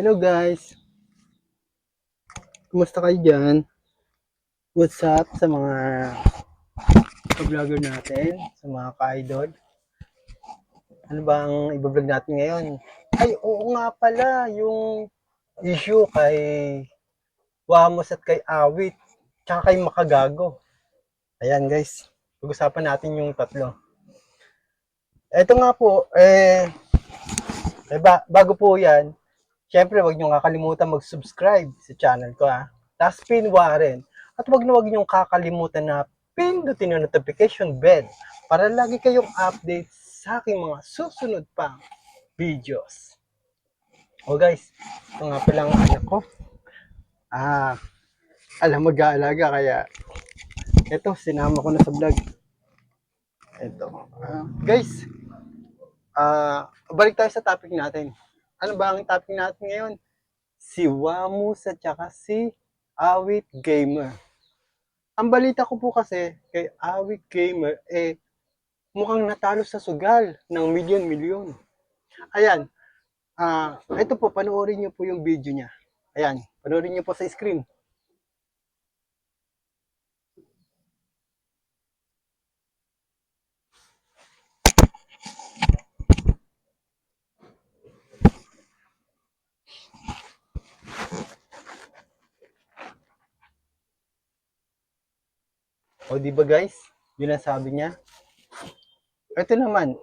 Hello guys, kumusta kayo dyan? What's up sa mga vlogger natin, sa mga ka-idol? Ano ba ang i-vlog natin ngayon? Ay, oo nga pala, yung issue kay Wamos at kay Awit, tsaka kay Makagago. Ayan guys, pag-usapan natin yung tatlo. Ito nga po, bago po yan, syempre wag nyo kakalimutan mag-subscribe sa channel ko ha. Tapos pinwa rin. At wag nyo kakalimutan na pindutin yung notification bell para lagi kayong update sa aking mga susunod pang videos. O guys, ito nga palang anak ko. Alam mag-aalaga kaya ito, sinama ko na sa vlog. Ito. Guys, balik tayo sa topic natin. Ano ba ang topic natin ngayon? Si Wamos at saka si Awit Gamer. Ang balita ko po kasi kay Awit Gamer, mukhang natalo sa sugal ng milyon-milyon. Ayan, ito po, panoorin niyo po yung video niya. Ayan, panoorin niyo po sa screen. O di ba guys, yun ang sabi niya. Ito naman,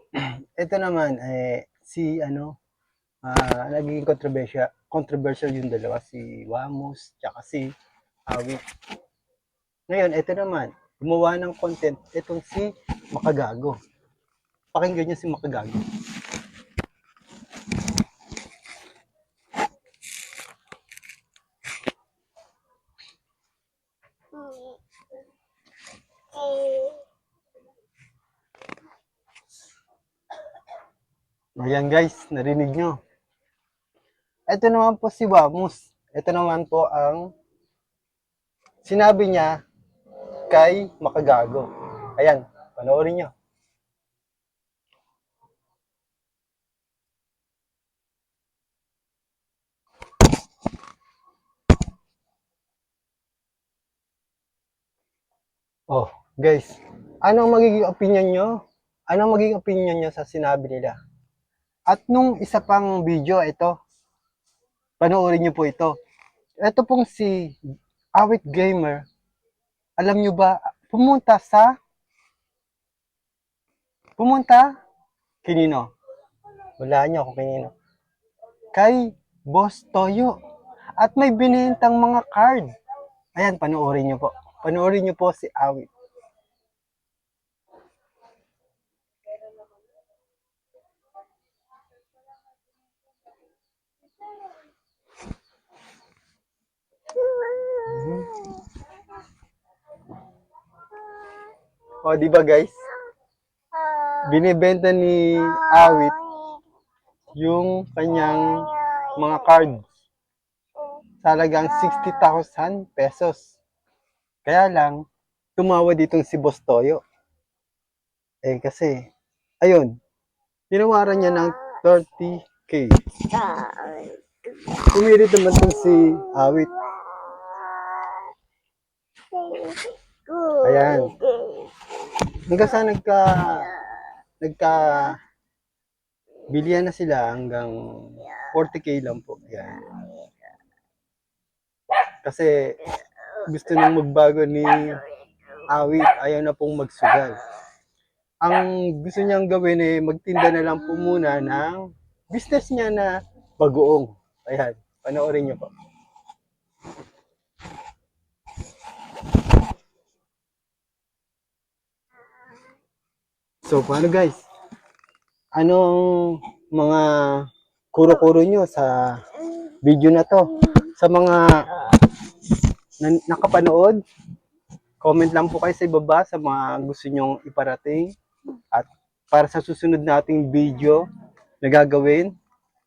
si naging controversial yung dalawa, si Wamos tsaka si Awit. Ngayon, ito naman, gumawa ng content itong si Makagago. Pakinggan niyo si Makagago. Ayan guys, narinig nyo. Ito naman po si Wamos. Ito naman po ang sinabi niya kay Makagago. Ayan, panoorin nyo. Oh, guys, anong magiging opinion nyo? Anong magiging opinion nyo sa sinabi nila? At nung isa pang video, ito, panoorin nyo po ito. Ito pong si Awit Gamer, alam nyo ba, pumunta kinino? Wala nyo kung kinino. Kay Boss Toyo. At may binentang mga card. Ayan, panoorin nyo po. Panoorin nyo po si Awit. O, di ba guys? Binibenta ni Awit yung kanyang mga cards. Talagang 60,000 pesos. Kaya lang, tumawa ditong si Boss Toyo. Kasi, ayun, tinawaran niya ng 30K. Pumirit naman itong si Awit. Ayan. Hanggang sa bilihan na sila hanggang 40K lang po. Ayan. Kasi gusto nang magbago ni Awit, ayaw na pong magsugal. Ang gusto niyang gawin magtinda na lang po muna ng business niya na bagoong. Ayan, panoorin niyo po. So, paano guys? Anong mga kuro-kuro nyo sa video na to? Sa mga nakapanood, comment lang po kayo sa ibaba sa mga gusto nyong iparating. At para sa susunod nating video na gagawin,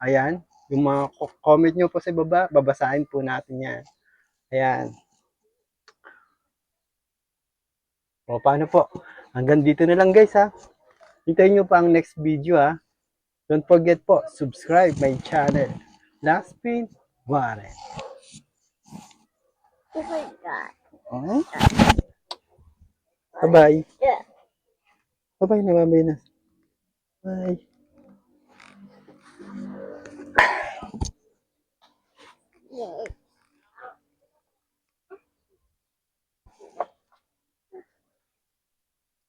ayan, yung mga comment nyo po sa ibaba, babasahin po natin yan. Ayan. O, paano po? Hanggang dito na lang guys ha. Hintayin nyo pa ang next video ha. Don't forget po, subscribe my channel. Last pin Warren. Oh my God. Okay? Bye-bye. Yeah. Bye-bye na, bye-bye na. Bye.